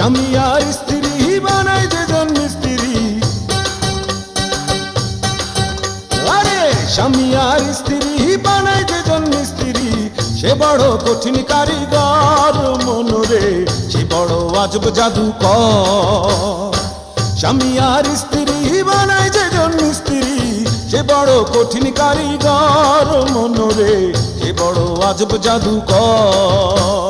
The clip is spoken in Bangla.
স্বামী আর স্ত্রী বানায় যেজন মিস্ত্রি, আরে স্বামী আর স্ত্রী বানায় যেজন মিস্ত্রি, সে বড় কঠিন কারিগর মনরে, সে বড় আজব জাদুকর। স্বামী আর স্ত্রী বানায় যেজন মিস্ত্রি, সে বড় কঠিন কারিগর মনরে, সে বড় আজব জাদুকর।